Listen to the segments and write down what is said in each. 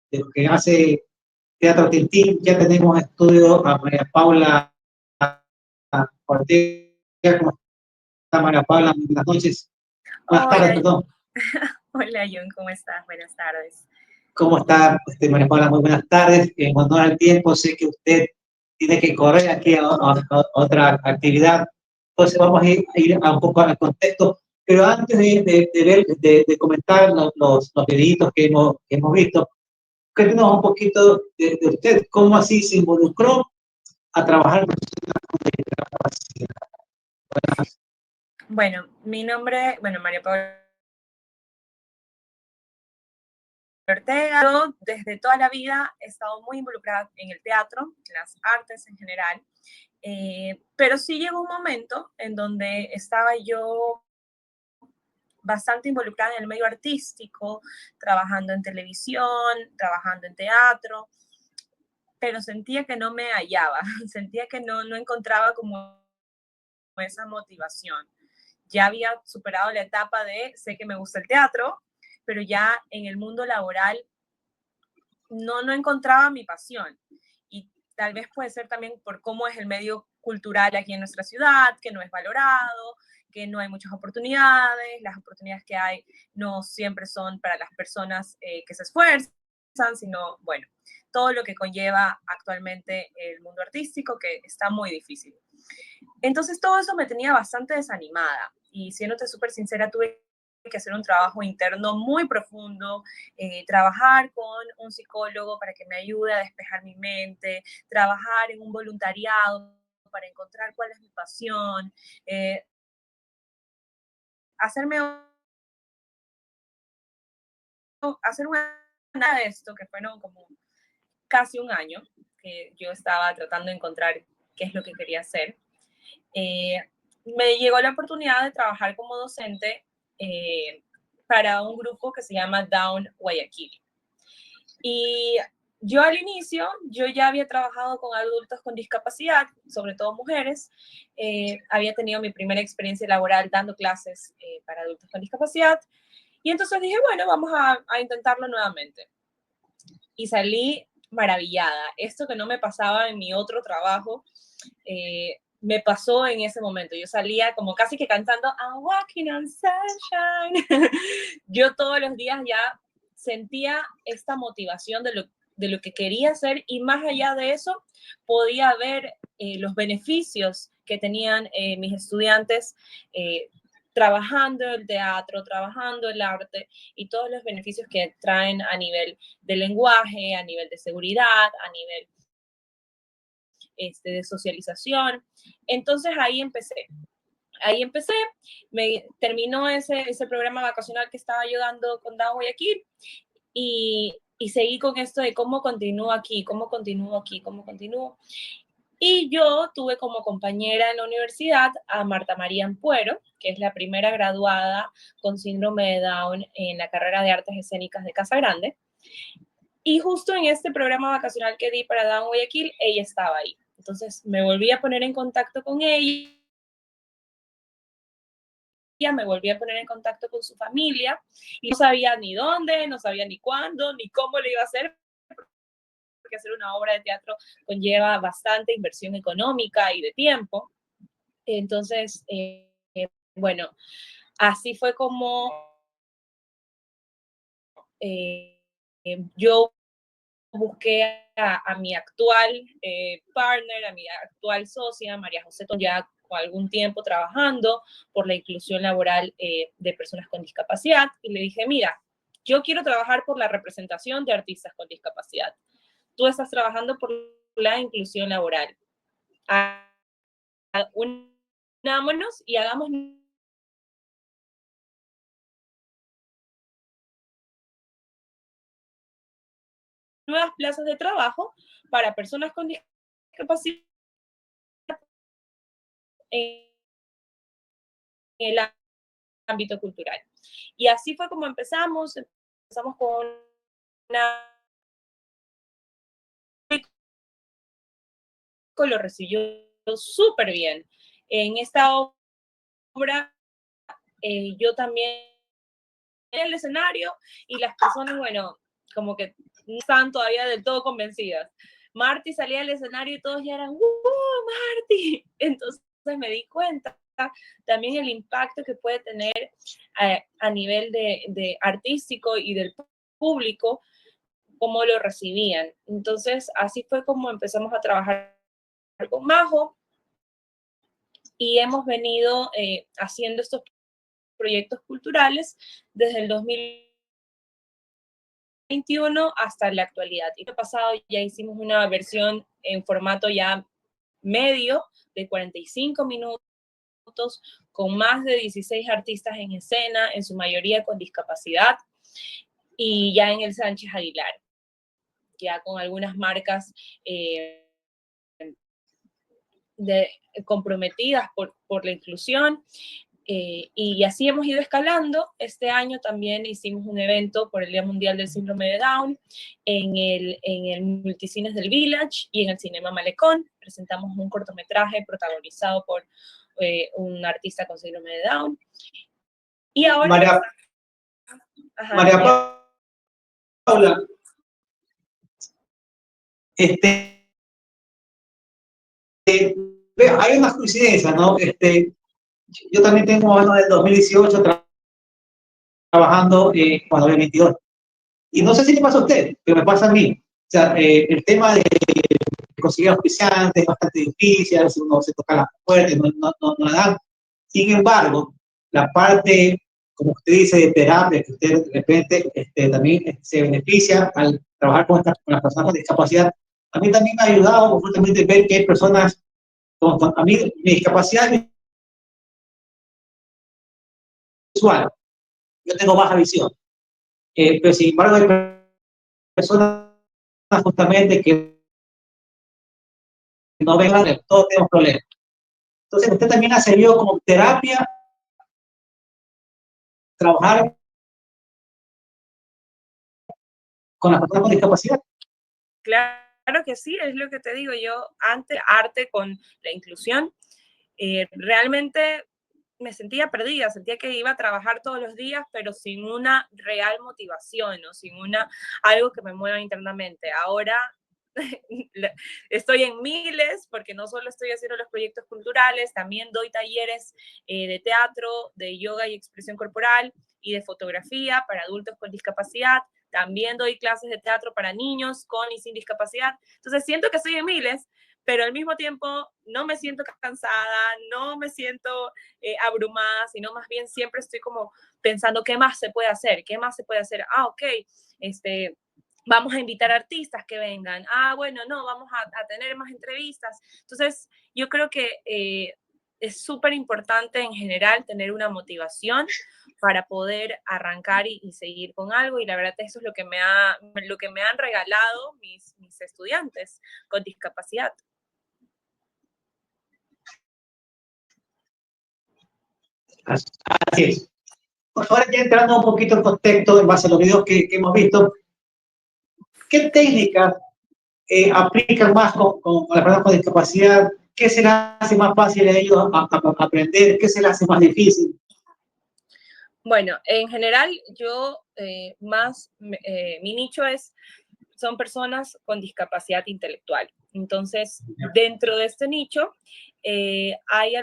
de lo que hace Teatro Tintín. Ya tenemos en estudio a María Paula Ortega. ¿Cómo está María Paula? Buenas noches. Buenas tardes, Hola, perdón. hola John, ¿cómo estás? Buenas tardes. ¿Cómo está María Paula? Muy buenas tardes. En honor al tiempo, sé que usted tiene que correr aquí a otra actividad. Entonces vamos a ir un poco al contexto. Pero antes de comentar los videitos que hemos visto, cuéntenos un poquito de usted. ¿Cómo así se involucró a trabajar con personas de discapacidad? Bueno, mi nombre, María Paula Ortega. Yo desde toda la vida he estado muy involucrada en el teatro, en las artes en general, pero sí llegó un momento en donde estaba yo bastante involucrada en el medio artístico, trabajando en televisión, trabajando en teatro, pero sentía que no me hallaba, sentía que no encontraba como esa motivación. Ya había superado la etapa de sé que me gusta el teatro, pero ya en el mundo laboral no encontraba mi pasión. Y tal vez puede ser también por cómo es el medio cultural aquí en nuestra ciudad, que no es valorado, que no hay muchas oportunidades, las oportunidades que hay no siempre son para las personas que se esfuerzan, sino, bueno, todo lo que conlleva actualmente el mundo artístico, que está muy difícil. Entonces todo eso me tenía bastante desanimada y siéndote súper sincera, tuve que hacer un trabajo interno muy profundo, trabajar con un psicólogo para que me ayude a despejar mi mente, trabajar en un voluntariado para encontrar cuál es mi pasión, hacerme hacer una de esto que fueron como casi un año que yo estaba tratando de encontrar qué es lo que quería hacer. Me llegó la oportunidad de trabajar como docente para un grupo que se llama Down Guayaquil. Y yo al inicio, yo ya había trabajado con adultos con discapacidad, sobre todo mujeres. Había tenido mi primera experiencia laboral dando clases para adultos con discapacidad. Y entonces dije, bueno, vamos a intentarlo nuevamente. Y salí maravillada. Esto que no me pasaba en mi otro trabajo, me pasó en ese momento. Yo salía como casi que cantando I'm walking on sunshine. Yo todos los días ya sentía esta motivación de lo que quería hacer y más allá de eso podía ver los beneficios que tenían mis estudiantes trabajando el teatro, trabajando el arte y todos los beneficios que traen a nivel de lenguaje, a nivel de seguridad, a nivel de socialización. Entonces ahí empecé, me terminó ese programa vacacional que estaba yo dando con Down Guayaquil y seguí con esto de cómo continúo aquí, cómo continúo aquí, cómo continúo. Y yo tuve como compañera en la universidad a Marta María Ampuero, que es la primera graduada con síndrome de Down en la carrera de Artes Escénicas de Casa Grande. Y justo en este programa vacacional que di para Down Guayaquil, ella estaba ahí. Entonces me volví a poner en contacto con ella, me volví a poner en contacto con su familia y no sabía ni dónde, no sabía ni cuándo, ni cómo lo iba a hacer, porque hacer una obra de teatro conlleva bastante inversión económica y de tiempo. Entonces, bueno, así fue como yo busqué a mi actual partner, a mi actual socia, María José, ya con algún tiempo trabajando por la inclusión laboral de personas con discapacidad, y le dije, mira, yo quiero trabajar por la representación de artistas con discapacidad. Tú estás trabajando por la inclusión laboral. Unámonos y hagamos nuevas plazas de trabajo para personas con discapacidad en el ámbito cultural. Y así fue como empezamos con una, lo recibió súper bien. En esta obra yo también en el escenario y las personas, bueno, como que no estaban todavía del todo convencidas. Marty salía del escenario y todos ya eran, Marty! Entonces me di cuenta también el impacto que puede tener a nivel de artístico y del público, cómo lo recibían. Entonces, así fue como empezamos a trabajar con Majo y hemos venido haciendo estos proyectos culturales desde el 2021 hasta la actualidad. Y el pasado ya hicimos una versión en formato ya medio de 45 minutos con más de 16 artistas en escena, en su mayoría con discapacidad, y ya en el Sánchez Aguilar, ya con algunas marcas comprometidas por la inclusión. Y así hemos ido escalando. Este año también hicimos un evento por el Día Mundial del Síndrome de Down en el Multicines del Village y en el Cinema Malecón. Presentamos un cortometraje protagonizado por un artista con síndrome de Down. Y ahora... María Paula, hay una coincidencia, ¿no? Yo también tengo años del 2018 trabajando con 2022. Y no sé si le pasa a usted, pero me pasa a mí. O sea, el tema de conseguir auspiciantes es bastante difícil, a veces uno se toca las puertas, no la dan. Sin embargo, la parte, como usted dice, de terapia, que usted de repente también se beneficia al trabajar con las personas con discapacidad, a mí también me ha ayudado justamente ver que hay personas a mí, mi discapacidad es visual, yo tengo baja visión, pero sin embargo hay personas justamente que no ven, todos tenemos problemas. Entonces, usted también ha servido como terapia, trabajar con las personas con discapacidad. Claro que sí, es lo que te digo yo, antes arte con la inclusión, realmente me sentía perdida, sentía que iba a trabajar todos los días, pero sin una real motivación, ¿no? Sin algo que me mueva internamente. Ahora estoy en miles, porque no solo estoy haciendo los proyectos culturales, también doy talleres de teatro, de yoga y expresión corporal y de fotografía para adultos con discapacidad. También doy clases de teatro para niños con y sin discapacidad. Entonces siento que estoy en miles, pero al mismo tiempo no me siento cansada, no me siento abrumada, sino más bien siempre estoy como pensando qué más se puede hacer, qué más se puede hacer. Ok, vamos a invitar artistas que vengan. Bueno, no, vamos a tener más entrevistas. Entonces, yo creo que es súper importante en general tener una motivación para poder arrancar y seguir con algo. Y la verdad, eso es lo que me han regalado mis estudiantes con discapacidad. Así es. Pues ahora ya entrando un poquito en contexto en base a los videos que hemos visto, ¿qué técnicas aplican más con las personas con discapacidad? ¿Qué se les hace más fácil a ellos aprender? ¿Qué se les hace más difícil? Bueno, en general yo mi nicho son personas con discapacidad intelectual. Entonces, dentro de este nicho hay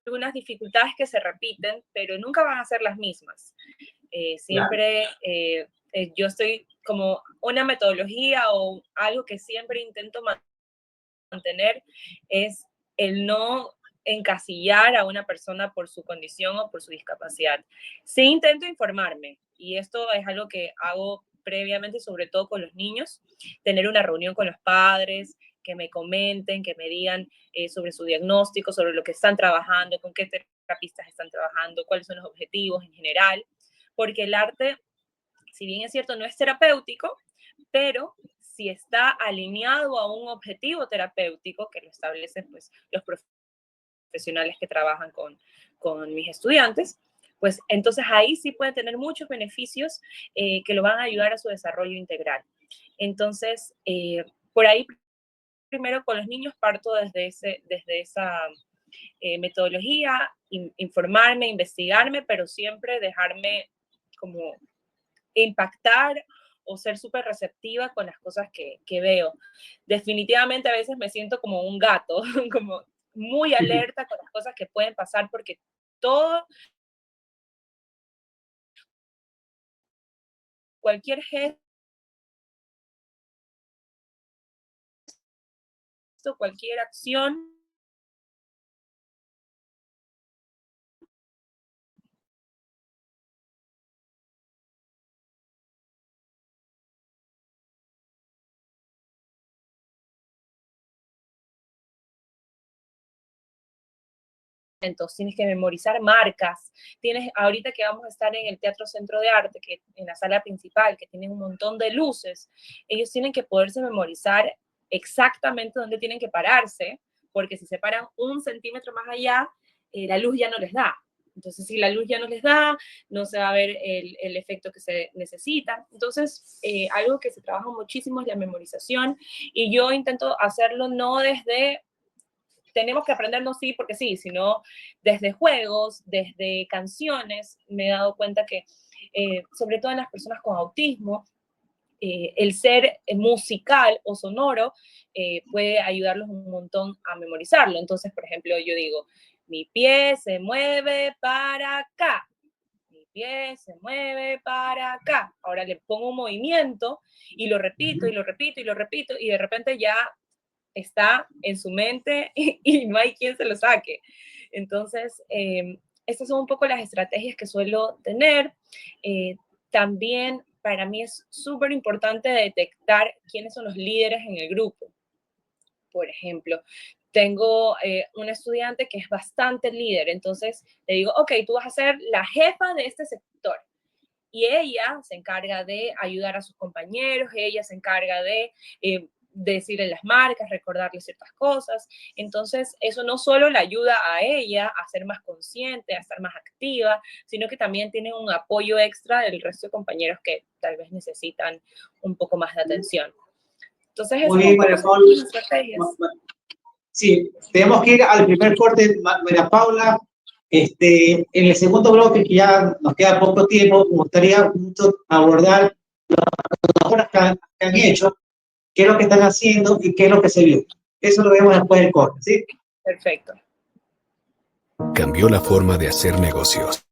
algunas dificultades que se repiten, pero nunca van a ser las mismas. Siempre yo estoy como una metodología o algo que siempre intento mantener es el no encasillar a una persona por su condición o por su discapacidad. Sí intento informarme, y esto es algo que hago previamente, sobre todo con los niños, tener una reunión con los padres, que me comenten, que me digan sobre su diagnóstico, sobre lo que están trabajando, con qué terapistas están trabajando, cuáles son los objetivos en general, porque el arte, si bien es cierto, no es terapéutico, pero si está alineado a un objetivo terapéutico que lo establecen pues, los profesionales que trabajan con mis estudiantes, pues entonces ahí sí pueden tener muchos beneficios que lo van a ayudar a su desarrollo integral. Entonces, por ahí primero con los niños parto desde esa metodología, informarme, investigarme, pero siempre dejarme como impactar o ser súper receptiva con las cosas que veo. Definitivamente a veces me siento como un gato, como muy alerta con las cosas que pueden pasar porque todo, cualquier gesto, cualquier acción tienes que memorizar marcas, tienes, ahorita que vamos a estar en el Teatro Centro de Arte, que en la sala principal, que tienen un montón de luces, ellos tienen que poderse memorizar exactamente dónde tienen que pararse, porque si se paran 1 centímetro más allá, la luz ya no les da. Entonces, si la luz ya no les da, no se va a ver el efecto que se necesita. Entonces, algo que se trabaja muchísimo es la memorización, y yo intento hacerlo no desde tenemos que aprendernos sí porque sí, sino desde juegos, desde canciones. Me he dado cuenta que, sobre todo en las personas con autismo, el ser musical o sonoro puede ayudarlos un montón a memorizarlo. Entonces, por ejemplo, yo digo, mi pie se mueve para acá, mi pie se mueve para acá. Ahora le pongo un movimiento y lo repito y lo repito y lo repito y de repente ya está en su mente y no hay quien se lo saque. Entonces, estas son un poco las estrategias que suelo tener. También para mí es súper importante detectar quiénes son los líderes en el grupo. Por ejemplo, tengo un estudiante que es bastante líder, entonces le digo, ok, tú vas a ser la jefa de este sector. Y ella se encarga de ayudar a sus compañeros, ella se encarga de decirle las marcas, recordarle ciertas cosas. Entonces, eso no solo le ayuda a ella a ser más consciente, a estar más activa, sino que también tiene un apoyo extra del resto de compañeros que tal vez necesitan un poco más de atención. Entonces, Muy esas bien, un poco María son Paula. mis estrategias. Sí, tenemos que ir al primer corte, María Paula. En el segundo bloque, que ya nos queda poco tiempo, me gustaría mucho abordar las obras que han hecho, qué es lo que están haciendo y qué es lo que se vio. Eso lo vemos después del corte, ¿sí? Perfecto. Cambió la forma de hacer negocios.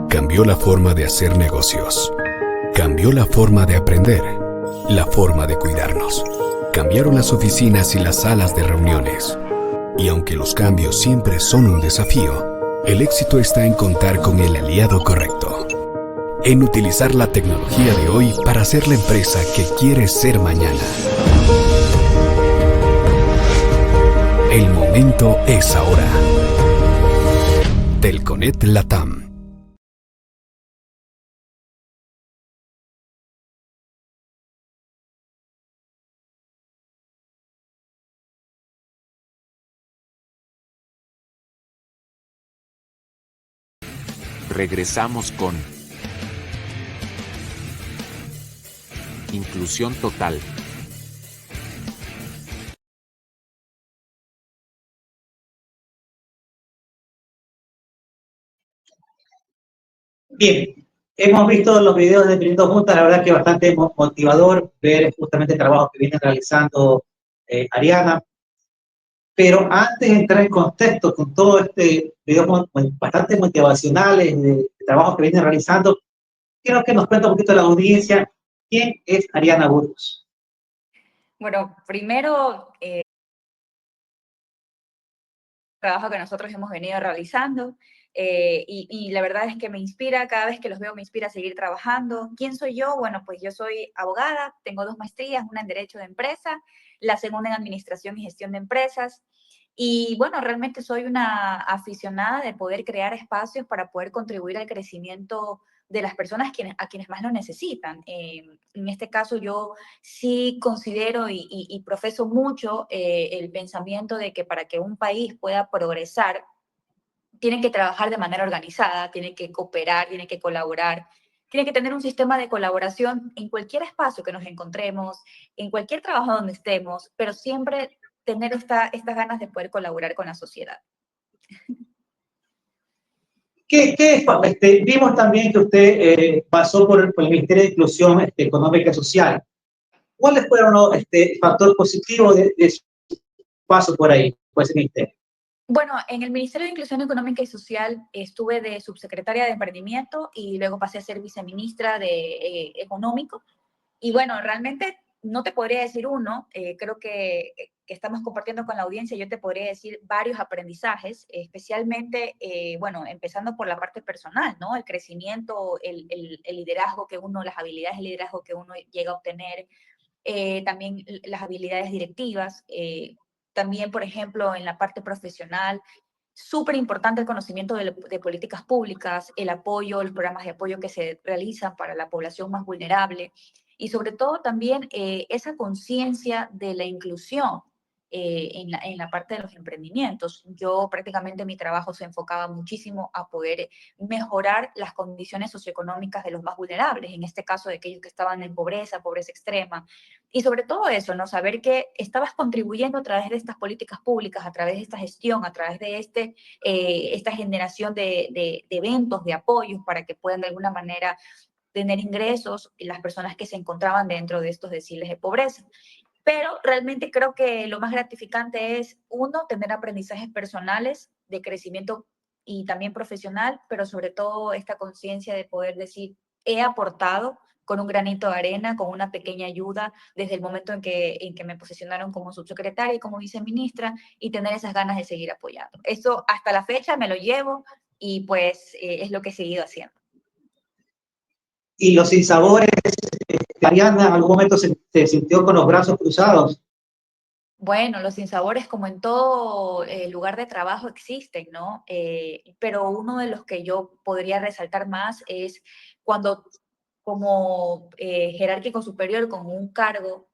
Cambió la forma de hacer negocios. Cambió la forma de aprender, la forma de cuidarnos. Cambiaron las oficinas y las salas de reuniones. Y aunque los cambios siempre son un desafío, el éxito está en contar con el aliado correcto. En utilizar la tecnología de hoy para ser la empresa que quieres ser mañana. El momento es ahora. Telconet Latam. Regresamos con Inclusión Total. Bien, hemos visto los videos de Aprendiendo Juntas, la verdad que es bastante motivador ver justamente el trabajo que viene realizando Ariana. Pero antes de entrar en contexto con todo este video bastante motivacionales de trabajo que viene realizando, quiero que nos cuente un poquito la audiencia quién es Ariana Burgos. Bueno, primero trabajo que nosotros hemos venido realizando. Y la verdad es que me inspira, cada vez que los veo me inspira a seguir trabajando. ¿Quién soy yo? Bueno, pues yo soy abogada, tengo 2 maestrías, una en Derecho de Empresa, la segunda en Administración y Gestión de Empresas. Y bueno, realmente soy una aficionada de poder crear espacios para poder contribuir al crecimiento de las personas a quienes más lo necesitan. En este caso yo sí considero y profeso mucho el pensamiento de que para que un país pueda progresar, tienen que trabajar de manera organizada, tienen que cooperar, tienen que colaborar, tienen que tener un sistema de colaboración en cualquier espacio que nos encontremos, en cualquier trabajo donde estemos, pero siempre tener estas ganas de poder colaborar con la sociedad. Vimos también que usted pasó por el Ministerio de Inclusión Económica y Social. ¿Cuáles fueron los factores positivos de su paso por ahí, por ese ministerio? Bueno, en el Ministerio de Inclusión Económica y Social estuve de subsecretaria de Emprendimiento y luego pasé a ser viceministra de Económico. Y bueno, realmente no te podría decir uno, creo que estamos compartiendo con la audiencia, yo te podría decir varios aprendizajes, especialmente, bueno, empezando por la parte personal, ¿no? El crecimiento, el liderazgo que uno, las habilidades de liderazgo que uno llega a obtener, también las habilidades directivas, también, por ejemplo, en la parte profesional, súper importante el conocimiento de políticas públicas, el apoyo, los programas de apoyo que se realizan para la población más vulnerable y sobre todo también esa conciencia de la inclusión en la parte de los emprendimientos. Yo prácticamente mi trabajo se enfocaba muchísimo a poder mejorar las condiciones socioeconómicas de los más vulnerables, en este caso de aquellos que estaban en pobreza, pobreza extrema. Y sobre todo eso, ¿no? Saber que estabas contribuyendo a través de estas políticas públicas, a través de esta gestión, a través de esta generación de eventos, de apoyos para que puedan de alguna manera tener ingresos las personas que se encontraban dentro de estos deciles de pobreza. Pero realmente creo que lo más gratificante es, uno, tener aprendizajes personales de crecimiento y también profesional, pero sobre todo esta conciencia de poder decir, he aportado con un granito de arena, con una pequeña ayuda, desde el momento en que me posicionaron como subsecretaria y como viceministra, y tener esas ganas de seguir apoyando. Eso hasta la fecha me lo llevo y pues es lo que he seguido haciendo. Y los sinsabores, Ariana, en algún momento se sintió con los brazos cruzados. Bueno, los sinsabores, como en todo lugar de trabajo, existen, ¿no? Pero uno de los que yo podría resaltar más es cuando como jerárquico superior con un cargo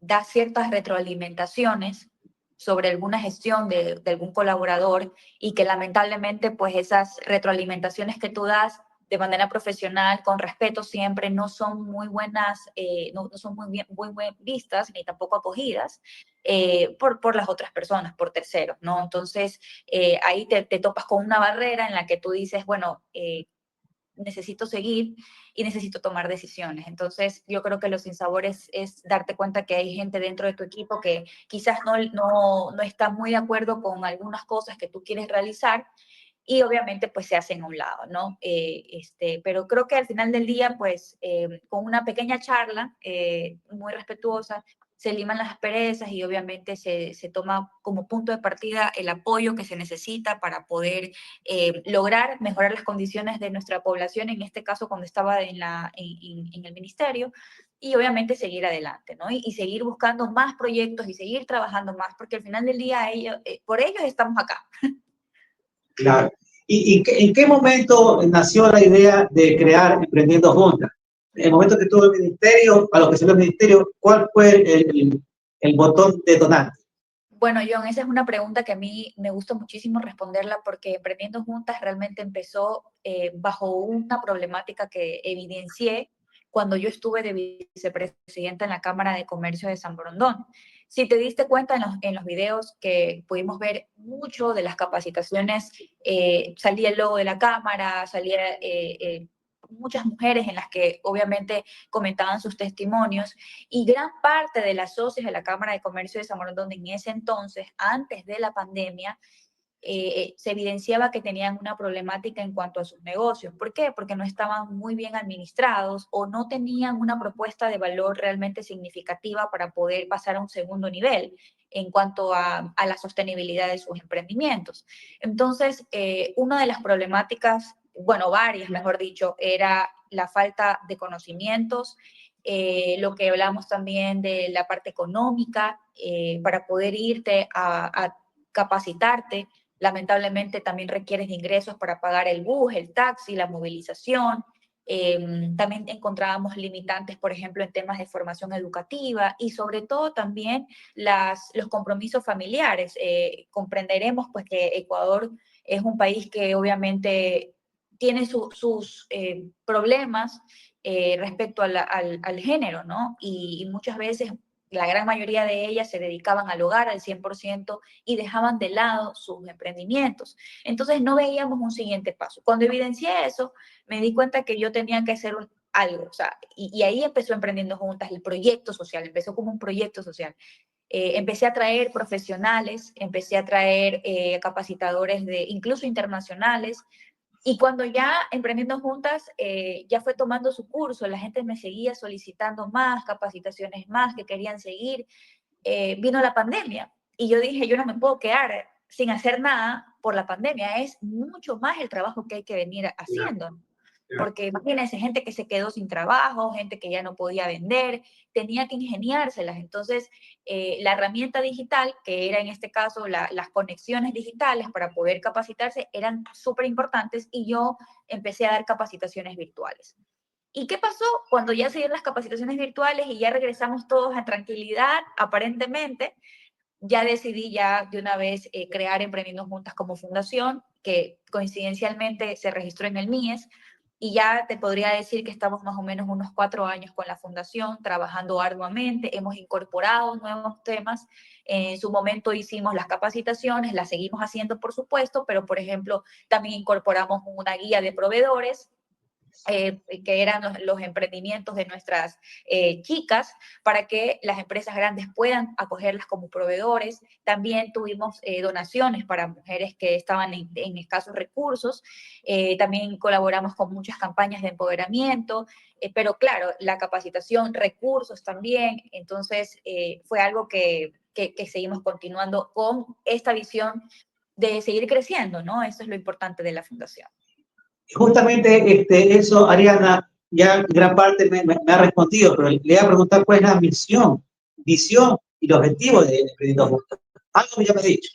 da ciertas retroalimentaciones sobre alguna gestión de algún colaborador y que lamentablemente pues esas retroalimentaciones que tú das de manera profesional, con respeto siempre, no son muy buenas, no son muy bien vistas ni tampoco acogidas por las otras personas, por terceros, ¿no? Entonces, ahí te topas con una barrera en la que tú dices, bueno, necesito seguir y necesito tomar decisiones. Entonces, yo creo que los sinsabores es darte cuenta que hay gente dentro de tu equipo que quizás no está muy de acuerdo con algunas cosas que tú quieres realizar y obviamente pues se hacen a un lado, ¿no? Pero creo que al final del día, pues con una pequeña charla muy respetuosa, se liman las asperezas y obviamente se toma como punto de partida el apoyo que se necesita para poder lograr mejorar las condiciones de nuestra población, en este caso cuando estaba en el ministerio, y obviamente seguir adelante, ¿no? Y seguir buscando más proyectos y seguir trabajando más, porque al final del día por ellos estamos acá. Claro. ¿Y en qué momento nació la idea de crear Emprendiendo Juntas? En el momento que tuvo el ministerio, a lo que salió el ministerio, ¿cuál fue el botón detonante? Bueno, John, esa es una pregunta que a mí me gusta muchísimo responderla porque Emprendiendo Juntas realmente empezó bajo una problemática que evidencié cuando yo estuve de vicepresidenta en la Cámara de Comercio de San Borondón. Si te diste cuenta en los videos que pudimos ver mucho de las capacitaciones, salía el logo de la Cámara, salía muchas mujeres en las que obviamente comentaban sus testimonios y gran parte de las socias de la Cámara de Comercio de San Borondón en ese entonces, antes de la pandemia, se evidenciaba que tenían una problemática en cuanto a sus negocios. ¿Por qué? Porque no estaban muy bien administrados o no tenían una propuesta de valor realmente significativa para poder pasar a un segundo nivel. en cuanto a la sostenibilidad de sus emprendimientos. Entonces, una de las problemáticas, bueno, varias, mejor dicho, era la falta de conocimientos, lo que hablamos también de la parte económica, para poder irte a capacitarte. Lamentablemente también requieres de ingresos para pagar el bus, el taxi, la movilización. También encontrábamos limitantes, por ejemplo, en temas de formación educativa y sobre todo también los compromisos familiares. Comprenderemos pues que Ecuador es un país que obviamente tiene sus problemas respecto al género, ¿no? Y muchas veces la gran mayoría de ellas se dedicaban al hogar al 100% y dejaban de lado sus emprendimientos. Entonces no veíamos un siguiente paso. Cuando evidencié eso, me di cuenta que yo tenía que hacer algo, o sea, y ahí empezó Emprendiendo Juntas, el proyecto social, empezó como un proyecto social. Empecé a traer profesionales, empecé a traer capacitadores incluso internacionales, y cuando ya Emprendiendo Juntas ya fue tomando su curso, la gente me seguía solicitando más capacitaciones más que querían seguir, vino la pandemia y yo dije, yo no me puedo quedar sin hacer nada por la pandemia, es mucho más el trabajo que hay que venir haciendo. Porque imagínense, gente que se quedó sin trabajo, gente que ya no podía vender, tenía que ingeniárselas. Entonces, la herramienta digital, que era en este caso las conexiones digitales para poder capacitarse, eran súper importantes y yo empecé a dar capacitaciones virtuales. ¿Y qué pasó? Cuando ya se dieron las capacitaciones virtuales y ya regresamos todos a tranquilidad, aparentemente, ya decidí ya de una vez crear Emprendiendo Juntas como fundación, que coincidencialmente se registró en el MIES, y ya te podría decir que estamos más o menos unos 4 años con la fundación, trabajando arduamente, hemos incorporado nuevos temas, en su momento hicimos las capacitaciones, las seguimos haciendo por supuesto, pero por ejemplo también incorporamos una guía de proveedores, que eran los emprendimientos de nuestras chicas, para que las empresas grandes puedan acogerlas como proveedores. También tuvimos donaciones para mujeres que estaban en escasos recursos. También colaboramos con muchas campañas de empoderamiento, pero claro, la capacitación, recursos también. Entonces, fue algo que seguimos continuando con esta visión de seguir creciendo, ¿no? Eso es lo importante de la fundación. Justamente eso, Ariana, ya gran parte me ha respondido, pero le voy a preguntar cuál es la misión, visión y el objetivo de Emprendiendo Juntas. Algo ya me ha dicho.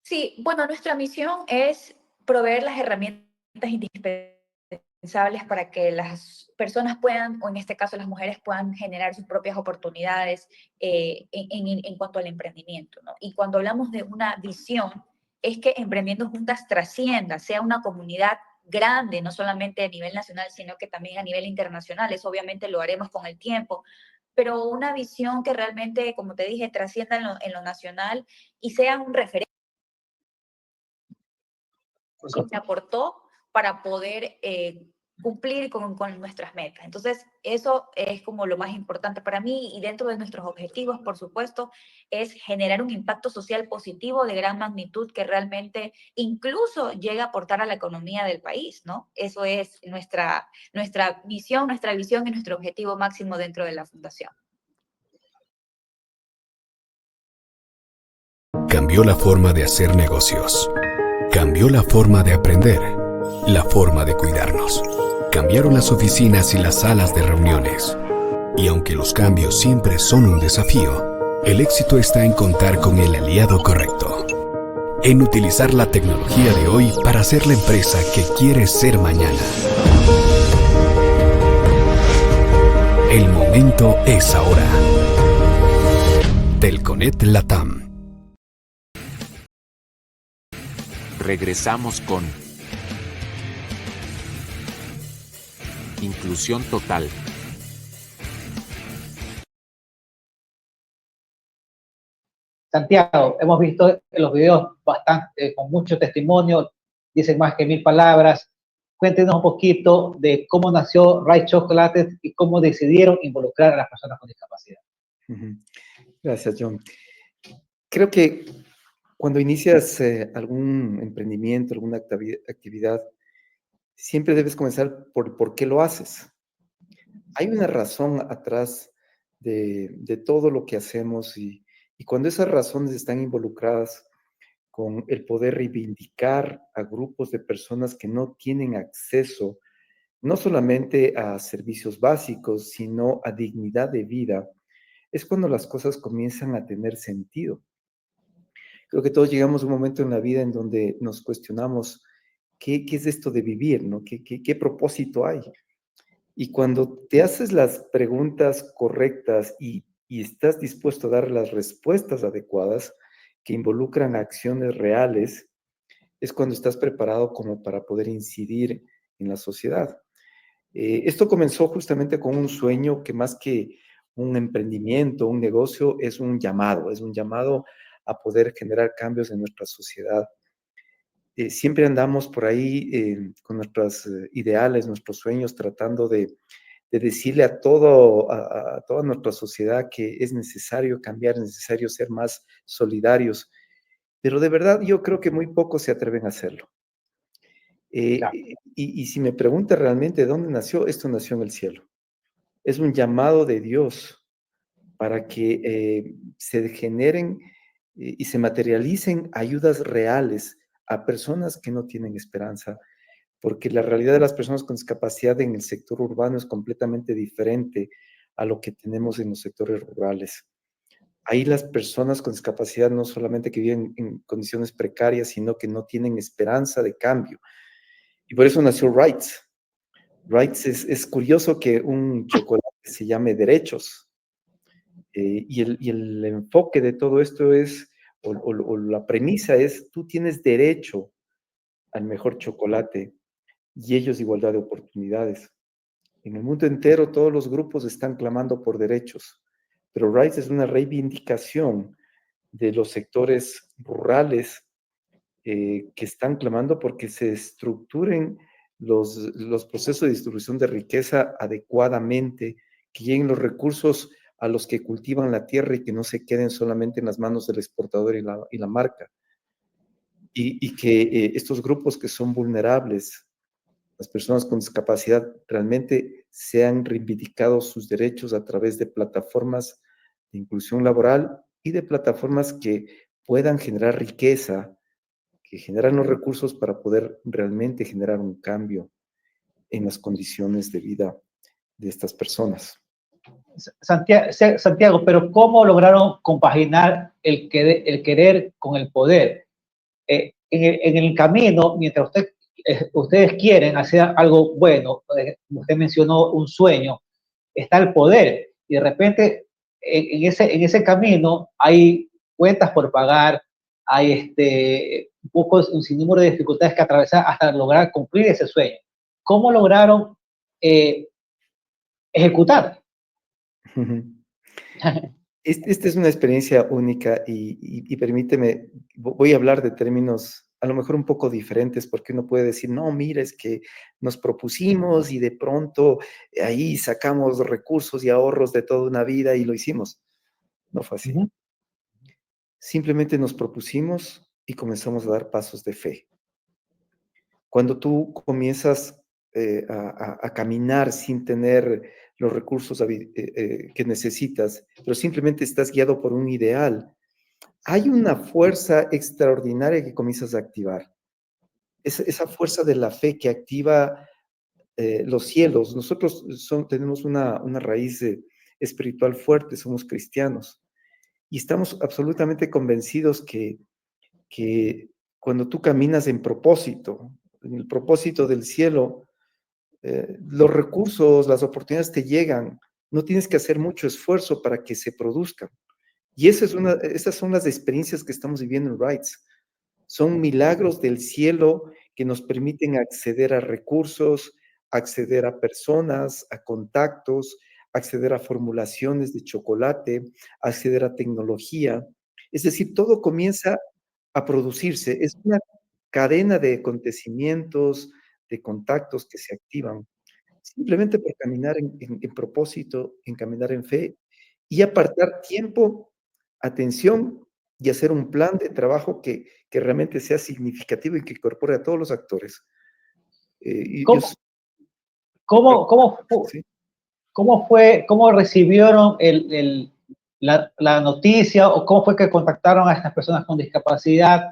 Sí, bueno, nuestra misión es proveer las herramientas indispensables para que las personas puedan, o en este caso las mujeres, puedan generar sus propias oportunidades en cuanto al emprendimiento, ¿no? Y cuando hablamos de una visión, es que Emprendiendo Juntas trascienda, sea una comunidad grande, no solamente a nivel nacional, sino que también a nivel internacional. Eso obviamente lo haremos con el tiempo, pero una visión que realmente, como te dije, trascienda en lo nacional y sea un referente que se aportó para poder cumplir con nuestras metas. Entonces, eso es como lo más importante para mí, y dentro de nuestros objetivos, por supuesto, es generar un impacto social positivo de gran magnitud que realmente incluso llegue a aportar a la economía del país, ¿no? Eso es nuestra misión, nuestra visión y nuestro objetivo máximo dentro de la fundación. Cambió la forma de hacer negocios. Cambió la forma de aprender, la forma de cuidarnos. Cambiaron las oficinas y las salas de reuniones. Y aunque los cambios siempre son un desafío, el éxito está en contar con el aliado correcto. En utilizar la tecnología de hoy para ser la empresa que quieres ser mañana. El momento es ahora. Telconet Latam. Regresamos con Inclusión Total. Santiago, hemos visto en los videos bastante, con mucho testimonio, dicen más que 1000 palabras. Cuéntenos un poquito de cómo nació Rice Chocolates y cómo decidieron involucrar a las personas con discapacidad. Gracias, John. Creo que cuando inicias algún emprendimiento, alguna actividad, siempre debes comenzar por qué lo haces. Hay una razón atrás de todo lo que hacemos y Y cuando esas razones están involucradas con el poder reivindicar a grupos de personas que no tienen acceso no solamente a servicios básicos, sino a dignidad de vida, es cuando las cosas comienzan a tener sentido. Creo que todos llegamos a un momento en la vida en donde nos cuestionamos qué es esto de vivir, ¿no? ¿Qué propósito hay? Y cuando te haces las preguntas correctas y estás dispuesto a dar las respuestas adecuadas que involucran acciones reales, es cuando estás preparado como para poder incidir en la sociedad. Esto comenzó justamente con un sueño que más que un emprendimiento, un negocio, es un llamado a poder generar cambios en nuestra sociedad. Siempre andamos por ahí con nuestros ideales, nuestros sueños, tratando de decirle a toda nuestra sociedad que es necesario cambiar, es necesario ser más solidarios, pero de verdad yo creo que muy pocos se atreven a hacerlo. Claro. Y si me pregunta realmente dónde nació, esto nació en el cielo. Es un llamado de Dios para que se generen y se materialicen ayudas reales a personas que no tienen esperanza, porque la realidad de las personas con discapacidad en el sector urbano es completamente diferente a lo que tenemos en los sectores rurales. Ahí las personas con discapacidad no solamente que viven en condiciones precarias, sino que no tienen esperanza de cambio. Y por eso nació Rights. Rights es curioso que un chocolate se llame derechos. Y el enfoque de todo esto es, o la premisa es, tú tienes derecho al mejor chocolate y ellos igualdad de oportunidades. En el mundo entero todos los grupos están clamando por derechos, pero Rights es una reivindicación de los sectores rurales que están clamando porque se estructuren los procesos de distribución de riqueza adecuadamente, que lleguen los recursos a los que cultivan la tierra y que no se queden solamente en las manos del exportador y la marca. Y que estos grupos que son vulnerables, las personas con discapacidad, realmente sean reivindicados sus derechos a través de plataformas de inclusión laboral y de plataformas que puedan generar riqueza, que generan los recursos para poder realmente generar un cambio en las condiciones de vida de estas personas. Santiago, pero ¿cómo lograron compaginar el querer con el poder? En el camino, mientras ustedes quieren hacer algo bueno, usted mencionó un sueño, está el poder, y de repente en ese camino hay cuentas por pagar, hay un sinnúmero de dificultades que atravesar hasta lograr cumplir ese sueño. ¿Cómo lograron ejecutar? Esta es una experiencia única y permíteme, voy a hablar de términos a lo mejor un poco diferentes, porque uno puede decir, no, mira, es que nos propusimos y de pronto ahí sacamos recursos y ahorros de toda una vida y lo hicimos. No fue así. Uh-huh. Simplemente nos propusimos y comenzamos a dar pasos de fe. Cuando tú comienzas a caminar sin tener los recursos que necesitas, pero simplemente estás guiado por un ideal, hay una fuerza extraordinaria que comienzas a activar. Esa fuerza de la fe que activa los cielos. Nosotros tenemos una raíz espiritual fuerte, somos cristianos, y estamos absolutamente convencidos que cuando tú caminas en propósito, en el propósito del cielo, los recursos, las oportunidades te llegan. No tienes que hacer mucho esfuerzo para que se produzcan. Y esas son las experiencias que estamos viviendo en Rights. Son milagros del cielo que nos permiten acceder a recursos, acceder a personas, a contactos, acceder a formulaciones de chocolate, acceder a tecnología. Es decir, todo comienza a producirse. Es una cadena de acontecimientos, de contactos que se activan, simplemente por caminar en propósito, en caminar en fe y apartar tiempo, atención y hacer un plan de trabajo que realmente sea significativo y que incorpore a todos los actores. ¿Cómo, cómo, cómo, Sí. cómo recibieron la noticia o cómo fue que contactaron a estas personas con discapacidad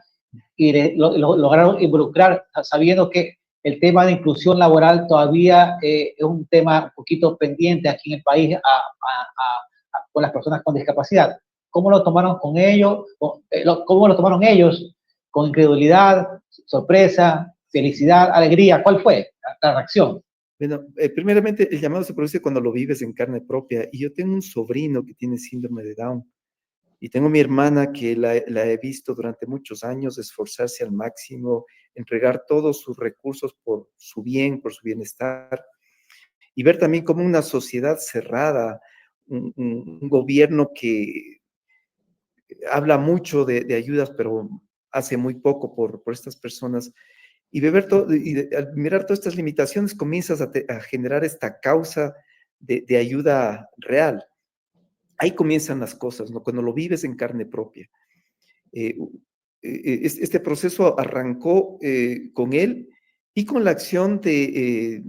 y lograron involucrar, sabiendo que el tema de inclusión laboral todavía es un tema un poquito pendiente aquí en el país con las personas con discapacidad? ¿Cómo lo tomaron con ellos? ¿Cómo lo tomaron ellos? ¿Con incredulidad, sorpresa, felicidad, alegría? ¿Cuál fue la reacción? Bueno, primeramente el llamado se produce cuando lo vives en carne propia. Y yo tengo un sobrino que tiene síndrome de Down. Y tengo mi hermana que la he visto durante muchos años esforzarse al máximo, entregar todos sus recursos por su bien, por su bienestar. Y ver también como una sociedad cerrada, un gobierno que habla mucho de ayudas, pero hace muy poco por estas personas. Y, al mirar todas estas limitaciones comienzas a generar esta causa de ayuda real. Ahí comienzan las cosas, ¿no? Cuando lo vives en carne propia. Este proceso arrancó con él y con la acción de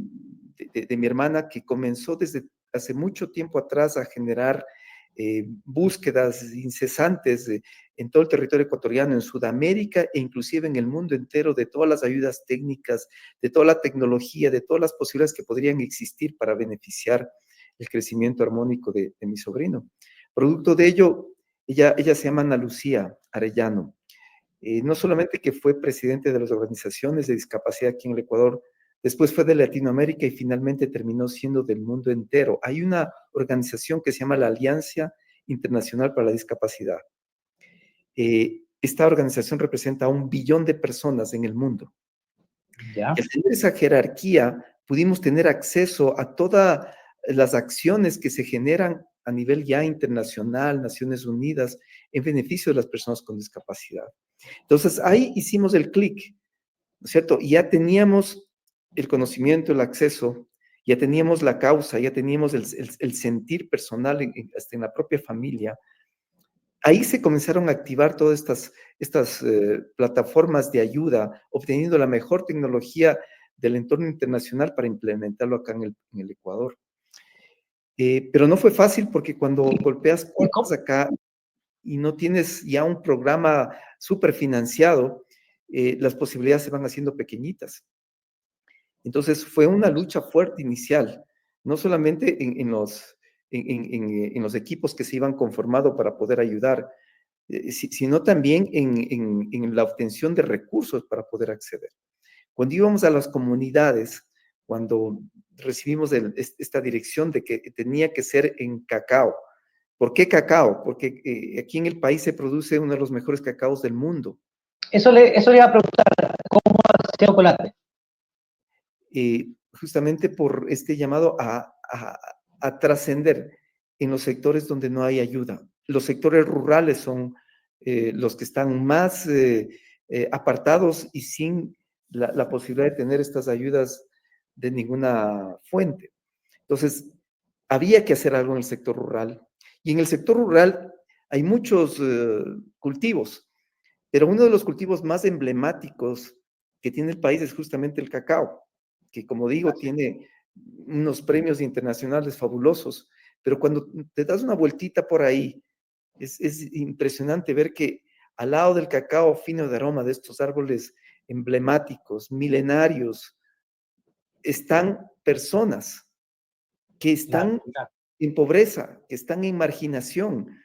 mi hermana, que comenzó desde hace mucho tiempo atrás a generar búsquedas incesantes en todo el territorio ecuatoriano, en Sudamérica e inclusive en el mundo entero, de todas las ayudas técnicas, de toda la tecnología, de todas las posibilidades que podrían existir para beneficiar el crecimiento armónico de mi sobrino. Producto de ello, ella se llama Ana Lucía Arellano. No solamente que fue presidente de las organizaciones de discapacidad aquí en el Ecuador, después fue de Latinoamérica y finalmente terminó siendo del mundo entero. Hay una organización que se llama la Alianza Internacional para la Discapacidad. Esta organización representa a 1 billón de personas en el mundo. ¿Ya? Y al tener esa jerarquía, pudimos tener acceso a todas las acciones que se generan a nivel ya internacional, Naciones Unidas, en beneficio de las personas con discapacidad. Entonces, ahí hicimos el clic, ¿no es cierto? Y ya teníamos el conocimiento, el acceso, ya teníamos la causa, ya teníamos el sentir personal hasta en la propia familia. Ahí se comenzaron a activar todas estas plataformas de ayuda, obteniendo la mejor tecnología del entorno internacional para implementarlo acá en el Ecuador. Pero no fue fácil, porque cuando golpeas puertas acá y no tienes ya un programa súper financiado, las posibilidades se van haciendo pequeñitas. Entonces fue una lucha fuerte inicial, no solamente en los equipos que se iban conformando para poder ayudar, sino también en la obtención de recursos para poder acceder. Cuando íbamos a las comunidades, cuando recibimos esta dirección de que tenía que ser en cacao. ¿Por qué cacao? Porque aquí en el país se produce uno de los mejores cacaos del mundo. Eso le iba a preguntar, ¿cómo hace chocolate? Justamente por este llamado a trascender en los sectores donde no hay ayuda. Los sectores rurales son los que están más apartados y sin la posibilidad de tener estas ayudas de ninguna fuente. Entonces, había que hacer algo en el sector rural. Y en el sector rural hay muchos cultivos, pero uno de los cultivos más emblemáticos que tiene el país es justamente el cacao, que, como digo, tiene unos premios internacionales fabulosos. Pero cuando te das una vueltita por ahí, es impresionante ver que al lado del cacao fino de aroma, de estos árboles emblemáticos, milenarios, están personas que están en pobreza, que están en marginación,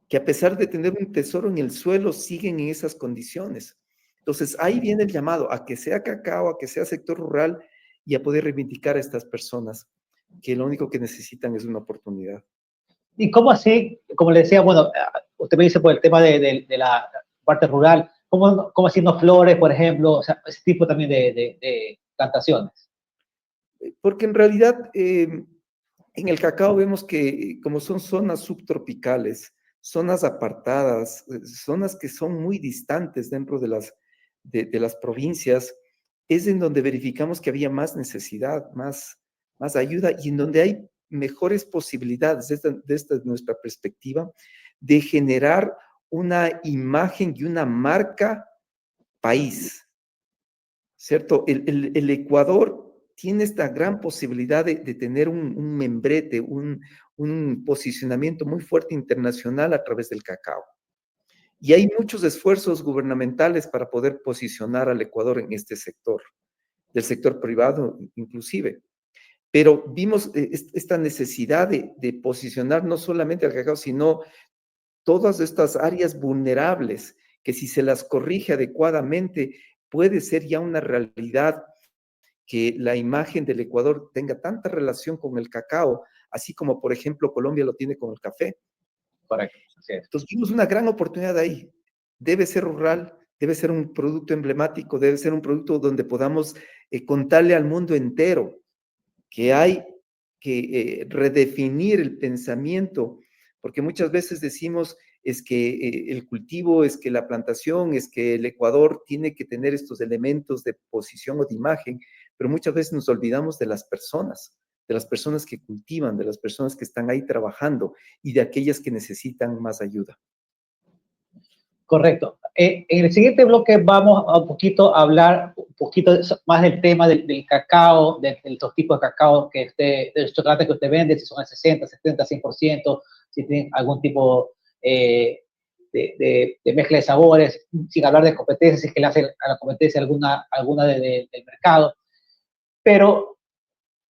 que a pesar de tener un tesoro en el suelo, siguen en esas condiciones. Entonces, ahí viene el llamado a que sea cacao, a que sea sector rural, y a poder reivindicar a estas personas que lo único que necesitan es una oportunidad. ¿Y cómo así, como le decía, bueno, usted me dice por el tema de la parte rural, cómo haciendo flores, por ejemplo, o sea, ese tipo también de plantaciones? Porque en realidad en el cacao vemos que como son zonas subtropicales, zonas apartadas, zonas que son muy distantes dentro de las provincias, es en donde verificamos que había más necesidad, más ayuda, y en donde hay mejores posibilidades desde nuestra perspectiva de generar una imagen y una marca país, ¿cierto? El Ecuador tiene esta gran posibilidad de tener un membrete, un posicionamiento muy fuerte internacional a través del cacao. Y hay muchos esfuerzos gubernamentales para poder posicionar al Ecuador en este sector, del sector privado inclusive. Pero vimos esta necesidad de posicionar no solamente al cacao, sino todas estas áreas vulnerables, que si se las corrige adecuadamente, puede ser ya una realidad que la imagen del Ecuador tenga tanta relación con el cacao, así como, por ejemplo, Colombia lo tiene con el café. Correcto, así es. Entonces, vimos una gran oportunidad ahí. Debe ser rural, debe ser un producto emblemático, debe ser un producto donde podamos contarle al mundo entero que hay que redefinir el pensamiento, porque muchas veces decimos es que el cultivo, es que la plantación, es que el Ecuador tiene que tener estos elementos de posición o de imagen, pero muchas veces nos olvidamos de las personas que cultivan, de las personas que están ahí trabajando y de aquellas que necesitan más ayuda. Correcto. En el siguiente bloque vamos a hablar un poquito más del tema del cacao, de los tipos de cacao del chocolate que usted vende, si son el 60, 70, 100%, si tienen algún tipo de mezcla de sabores, sin hablar de competencias, si es que le hace a la competencia alguna del mercado. Pero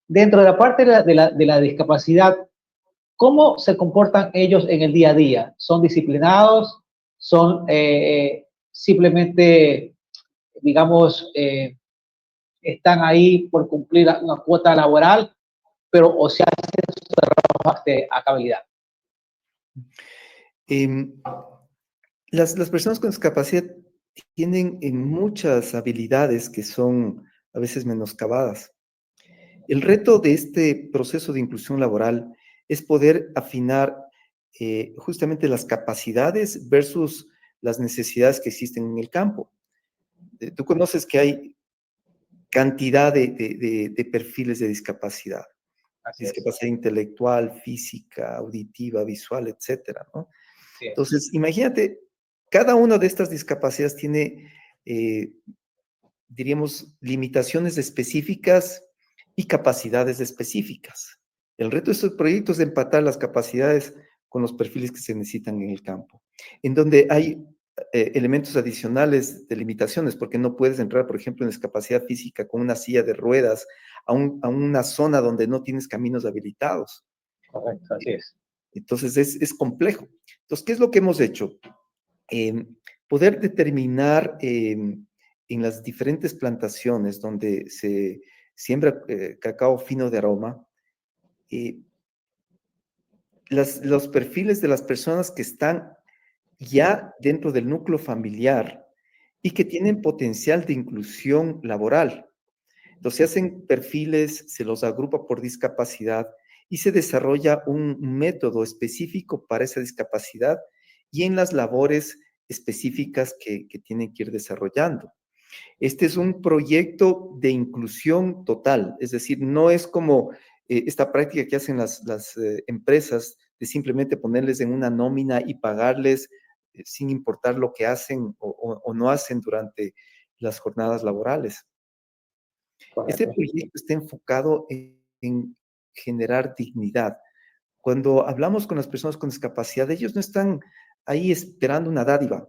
dentro de la parte de la discapacidad, ¿cómo se comportan ellos en el día a día? ¿Son disciplinados? ¿Son simplemente, digamos, están ahí por cumplir una cuota laboral, pero o se hacen su trabajo a cabalidad? Las personas con discapacidad tienen muchas habilidades que son a veces menoscabadas. El reto de este proceso de inclusión laboral es poder afinar justamente las capacidades versus las necesidades que existen en el campo. Tú conoces que hay cantidad de perfiles de discapacidad. Discapacidad intelectual, física, auditiva, visual, etcétera, ¿no? Sí. Entonces, imagínate, cada una de estas discapacidades tiene, diríamos, limitaciones específicas y capacidades específicas. El reto de estos proyectos es empatar las capacidades con los perfiles que se necesitan en el campo, en donde hay elementos adicionales de limitaciones, porque no puedes entrar, por ejemplo, en discapacidad física con una silla de ruedas a una zona donde no tienes caminos habilitados. Correcto, así es. Entonces, es complejo. Entonces, ¿qué es lo que hemos hecho? Poder determinar en las diferentes plantaciones donde se siembra cacao fino de aroma, los perfiles de las personas que están ya dentro del núcleo familiar y que tienen potencial de inclusión laboral. Entonces se hacen perfiles, se los agrupa por discapacidad y se desarrolla un método específico para esa discapacidad y en las labores específicas que tienen que ir desarrollando. Este es un proyecto de inclusión total, es decir, no es como esta práctica que hacen las empresas de simplemente ponerles en una nómina y pagarles sin importar lo que hacen o no hacen durante las jornadas laborales. Correcto. Este proyecto está enfocado en generar dignidad. Cuando hablamos con las personas con discapacidad, ellos no están ahí esperando una dádiva.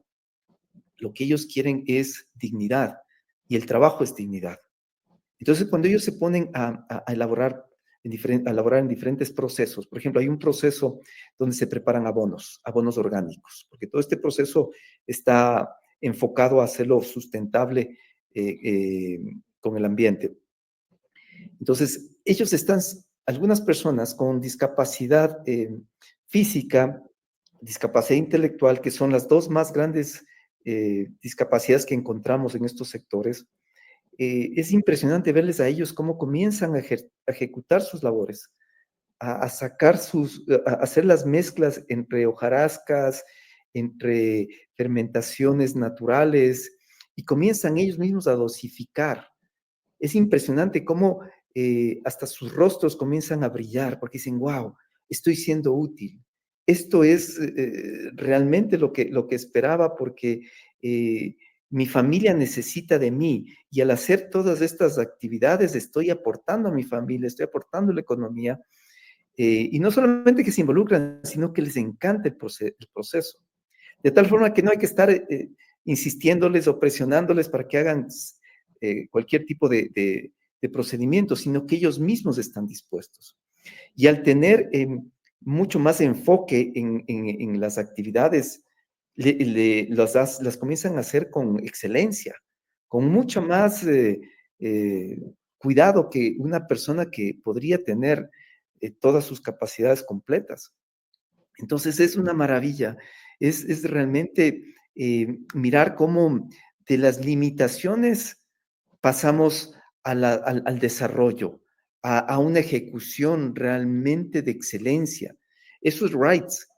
Lo que ellos quieren es dignidad y el trabajo es dignidad. Entonces, cuando ellos se ponen a elaborar en diferentes procesos, por ejemplo, hay un proceso donde se preparan abonos orgánicos, porque todo este proceso está enfocado a hacerlo sustentable con el ambiente. Entonces, algunas personas con discapacidad física, discapacidad intelectual, que son las dos más grandes discapacidades que encontramos en estos sectores, es impresionante verles a ellos cómo comienzan a ejecutar sus labores, a hacer las mezclas entre hojarascas, entre fermentaciones naturales, y comienzan ellos mismos a dosificar. Es impresionante cómo hasta sus rostros comienzan a brillar, porque dicen, wow, estoy siendo útil. Esto es realmente lo que esperaba, porque mi familia necesita de mí, y al hacer todas estas actividades estoy aportando a mi familia, estoy aportando a la economía, y no solamente que se involucran, sino que les encanta el proceso. De tal forma que no hay que estar insistiéndoles o presionándoles para que hagan cualquier tipo de procedimiento, sino que ellos mismos están dispuestos. Y al tener mucho más enfoque en las actividades, las comienzan a hacer con excelencia, con mucho más cuidado que una persona que podría tener todas sus capacidades completas. Entonces es una maravilla, es realmente mirar cómo de las limitaciones pasamos al desarrollo, a una ejecución realmente de excelencia. Eso es RIGHTS.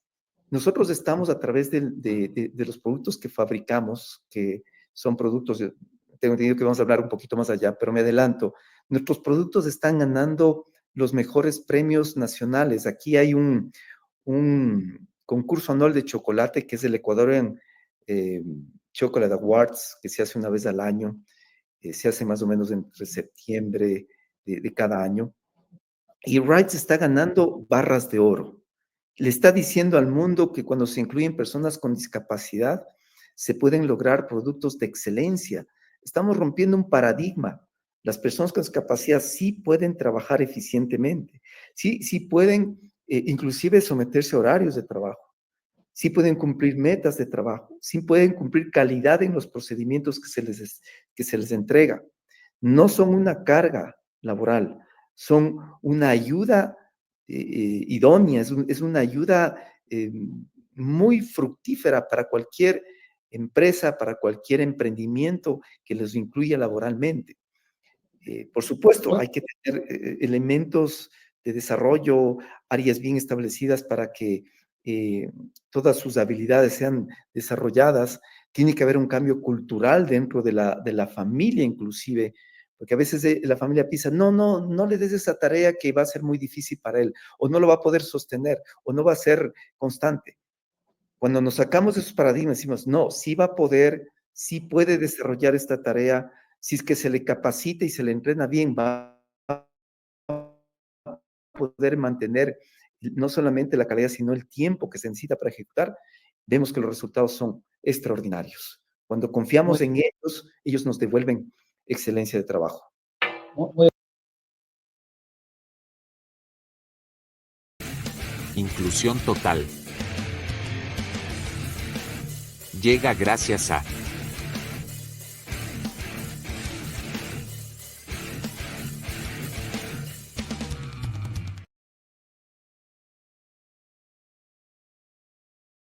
Nosotros estamos a través de los productos que fabricamos, que son productos, tengo entendido que vamos a hablar un poquito más allá, pero me adelanto. Nuestros productos están ganando los mejores premios nacionales. Aquí hay un concurso anual de chocolate que es el Ecuadorian Chocolate Awards, que se hace una vez al año. Se hace más o menos entre septiembre de cada año. Y RIGHTS está ganando barras de oro. Le está diciendo al mundo que cuando se incluyen personas con discapacidad, se pueden lograr productos de excelencia. Estamos rompiendo un paradigma. Las personas con discapacidad sí pueden trabajar eficientemente, sí pueden inclusive someterse a horarios de trabajo, sí pueden cumplir metas de trabajo, sí pueden cumplir calidad en los procedimientos que se les entrega. No son una carga laboral, son una ayuda idónea, es una ayuda muy fructífera para cualquier empresa, para cualquier emprendimiento que los incluya laboralmente. Por supuesto, hay que tener elementos de desarrollo, áreas bien establecidas para que todas sus habilidades sean desarrolladas. Tiene que haber un cambio cultural dentro de la familia inclusive, porque a veces la familia piensa, no le des esa tarea que va a ser muy difícil para él, o no lo va a poder sostener, o no va a ser constante. Cuando nos sacamos de esos paradigmas, decimos, no, sí va a poder, sí puede desarrollar esta tarea, si es que se le capacita y se le entrena bien, va a poder mantener no solamente la calidad, sino el tiempo que se necesita para ejecutar. Vemos que los resultados son extraordinarios. Cuando confiamos en ellos, ellos nos devuelven excelencia de trabajo. Inclusión total. Llega gracias a